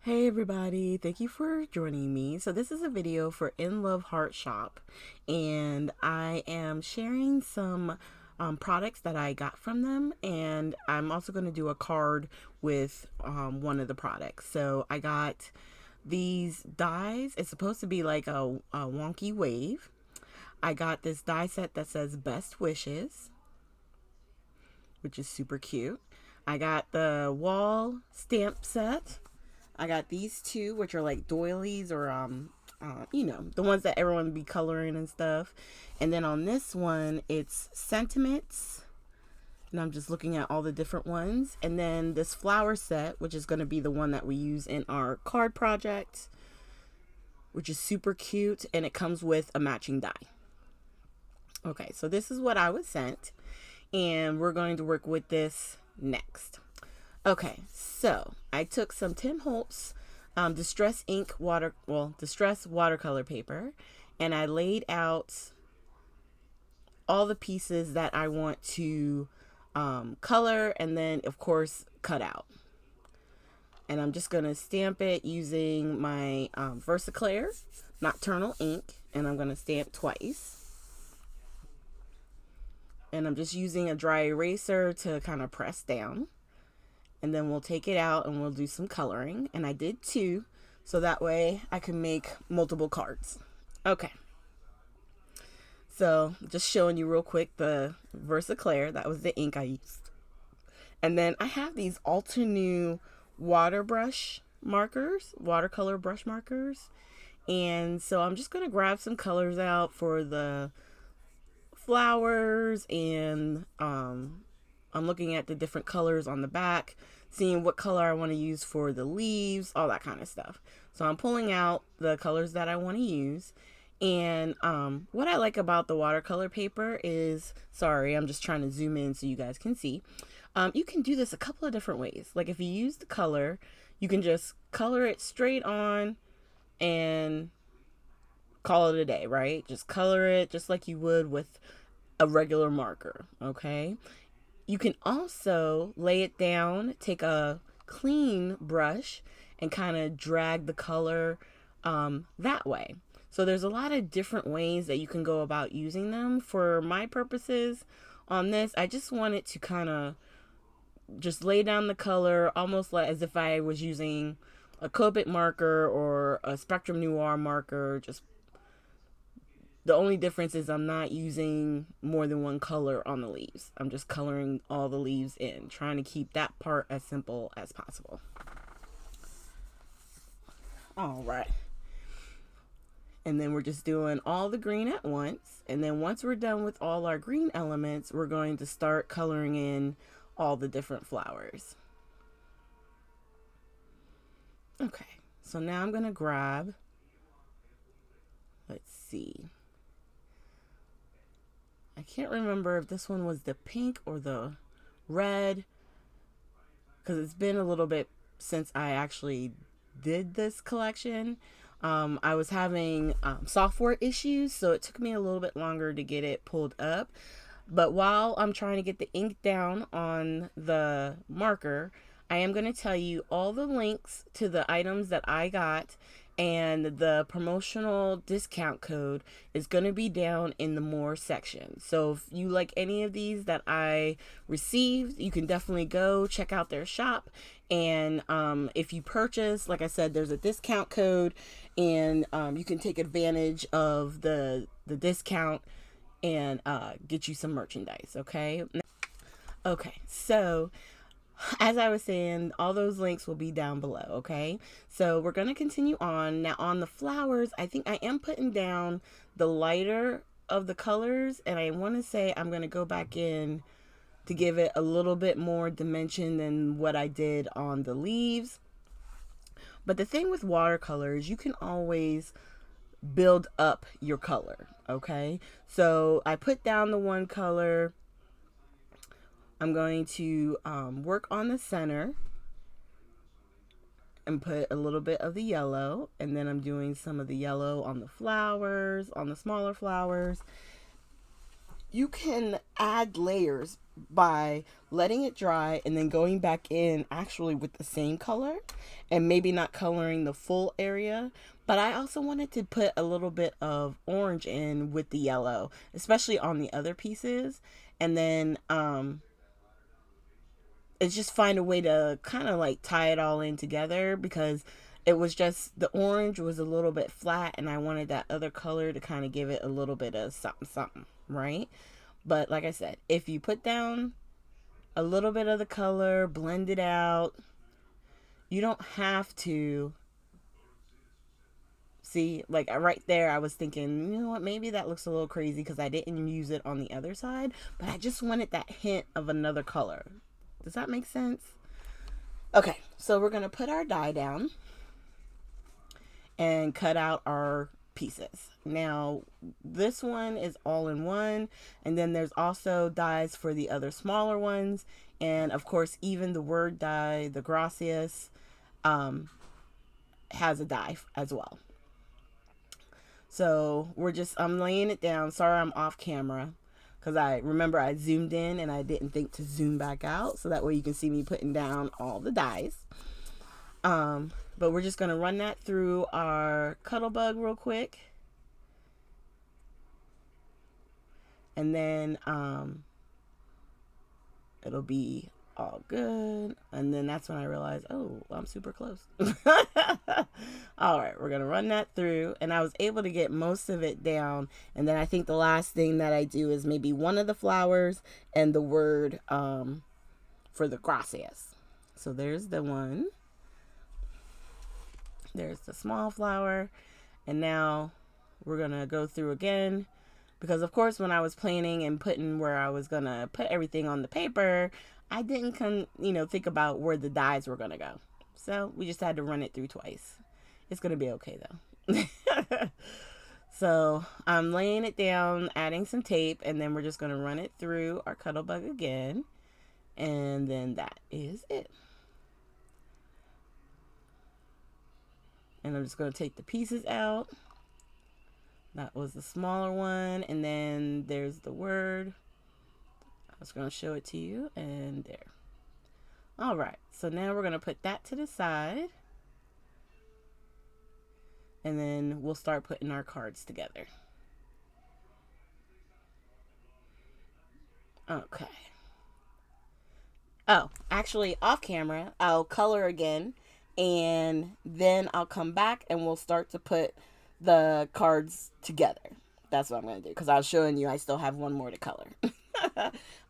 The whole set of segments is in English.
Hey everybody, thank you for joining me. So this is a video for Inloveartshop, and I am sharing some products that I got from them, and I'm also going to do a card with one of the products. So I got these dies. It's supposed to be like a wonky wave. I got this die set that says best wishes, which is super cute. I got the wall stamp set. I got these two, which are like doilies or the ones that everyone would be coloring and stuff. And then on this one, it's sentiments. And I'm just looking at all the different ones. And then this flower set, which is going to be the one that we use in our card project, which is super cute. And it comes with a matching die. Okay, so this is what I was sent. And we're going to work with this next. Okay, so I took some Tim Holtz distress watercolor paper, and I laid out all the pieces that I want to color and then of course cut out. And I'm just gonna stamp it using my Versaclear Nocturnal ink, and I'm gonna stamp twice. And I'm just using a dry eraser to kind of press down. And then we'll take it out and we'll do some coloring. And I did two, so that way I can make multiple cards. Okay. So just showing you real quick the Versaclear. That was the ink I used. And then I have these Altenew watercolor brush markers. And so I'm just going to grab some colors out for the flowers, and I'm looking at the different colors on the back, seeing what color I want to use for the leaves, all that kind of stuff. So I'm pulling out the colors that I want to use. And what I like about the watercolor paper is, sorry, I'm just trying to zoom in so you guys can see. You can do this a couple of different ways. Like if you use the color, you can just color it straight on and call it a day, right? Just color it just like you would with a regular marker, okay? You can also lay it down, take a clean brush, and kind of drag the color that way. So there's a lot of different ways that you can go about using them. For my purposes on this, I just wanted to kind of just lay down the color almost like as if I was using a Copic marker or a Spectrum Noir marker. Just the only difference is I'm not using more than one color on the leaves. I'm just coloring all the leaves in, trying to keep that part as simple as possible. All right. And then we're just doing all the green at once. And then once we're done with all our green elements, we're going to start coloring in all the different flowers. Okay, so now I'm going to grab, let's see. I can't remember if this one was the pink or the red, because it's been a little bit since I actually did this collection. I was having software issues, so it took me a little bit longer to get it pulled up. But while I'm trying to get the ink down on the marker, I am going to tell you all the links to the items that I got, and the promotional discount code is going to be down in the more section. So if you like any of these that I received, you can definitely go check out their shop. And if you purchase, like I said, there's a discount code, and you can take advantage of the discount and get you some merchandise. Okay. So as I was saying, all those links will be down below, okay? So we're going to continue on. Now on the flowers, I think I am putting down the lighter of the colors, and I want to say I'm going to go back in to give it a little bit more dimension than what I did on the leaves. But the thing with watercolors, you can always build up your color, okay? So I put down the one color. I'm going to work on the center and put a little bit of the yellow, and then I'm doing some of the yellow on the flowers, on the smaller flowers. you can add layers by letting it dry and then going back in actually with the same color and maybe not coloring the full area. But I also wanted to put a little bit of orange in with the yellow, especially on the other pieces. And then it's just find a way to kind of like tie it all in together, because it was just the orange was a little bit flat and I wanted that other color to kind of give it a little bit of something something, right? But like I said, if you put down a little bit of the color, blend it out, you don't have to see, like right there I was thinking, you know what, maybe that looks a little crazy because I didn't use it on the other side, but I just wanted that hint of another color. Does that make sense? Okay, so we're going to put our die down and cut out our pieces. Now, this one is all in one, and then there's also dies for the other smaller ones, and of course, even the word die, the gracias, has a die as well. So I'm laying it down. Sorry, I'm off camera, because I remember I zoomed in and I didn't think to zoom back out, so that way you can see me putting down all the dies. But we're just going to run that through our Cuttlebug real quick. And then it'll be all good. And then that's when I realized, oh, I'm super close. All right, we're going to run that through. And I was able to get most of it down. And then I think the last thing that I do is maybe one of the flowers and the word for the gracias. So there's the one. There's the small flower. And now we're going to go through again, because of course when I was planning and putting where I was going to put everything on the paper, I didn't think about where the dies were going to go. So we just had to run it through twice. It's going to be okay though. So I'm laying it down, adding some tape, and then we're just going to run it through our Cuttlebug again. And then that is it. And I'm just going to take the pieces out. That was the smaller one. And then there's the word. I was going to show it to you. And there. All right. So now we're going to put that to the side. And then we'll start putting our cards together. Okay. Oh, actually off camera, I'll color again. And then I'll come back and we'll start to put the cards together. That's what I'm going to do, because I was showing you I still have one more to color.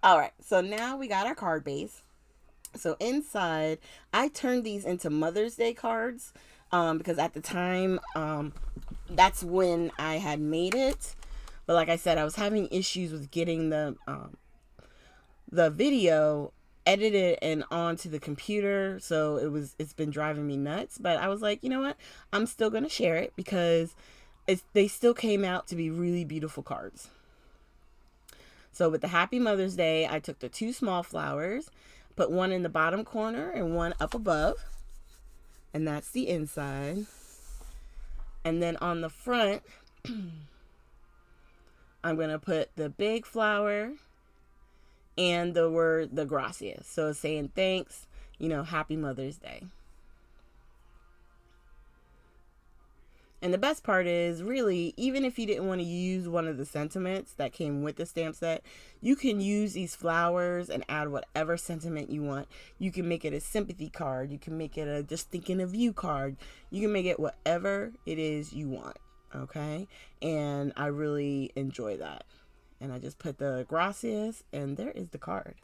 All right, so now we got our card base. So inside, I turned these into Mother's Day cards because at the time, that's when I had made it. But like I said, I was having issues with getting the video edited and onto the computer, so it's been driving me nuts. But I was like, you know what, I'm still gonna share it, because they still came out to be really beautiful cards. So with the Happy Mother's Day, I took the 2 small flowers, put one in the bottom corner and one up above, and that's the inside. And then on the front, I'm gonna put the big flower and the word, the gracias. So it's saying thanks, Happy Mother's Day. And the best part is, really, even if you didn't want to use one of the sentiments that came with the stamp set, you can use these flowers and add whatever sentiment you want. You can make it a sympathy card. You can make it a just thinking of you card. You can make it whatever it is you want. Okay? And I really enjoy that. And I just put the gracias, and there is the card.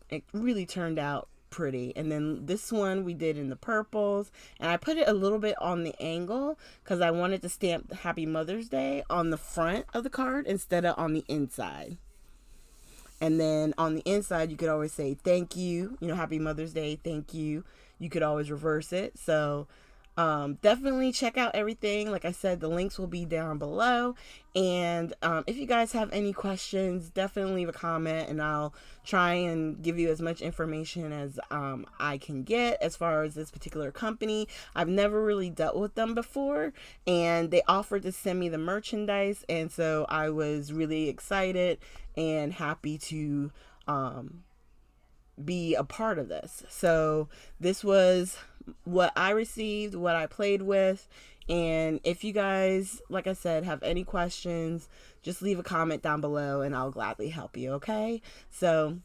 It really turned out pretty. And then this one we did in the purples, and I put it a little bit on the angle because I wanted to stamp Happy Mother's Day on the front of the card instead of on the inside. And then on the inside, you could always say thank you, Happy Mother's Day, thank you. You could always reverse it. So Definitely check out everything. Like I said, the links will be down below. And if you guys have any questions, definitely leave a comment and I'll try and give you as much information as I can get as far as this particular company. I've never really dealt with them before, and they offered to send me the merchandise, and so I was really excited and happy to be a part of this. So this was what I received, what I played with. And if you guys, like I said, have any questions, just leave a comment down below and I'll gladly help you. Okay. So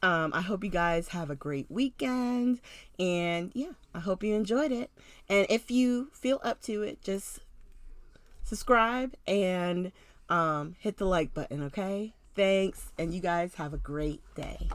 I hope you guys have a great weekend, and yeah, I hope you enjoyed it. And if you feel up to it, just subscribe and hit the like button. Okay. Thanks. And you guys have a great day.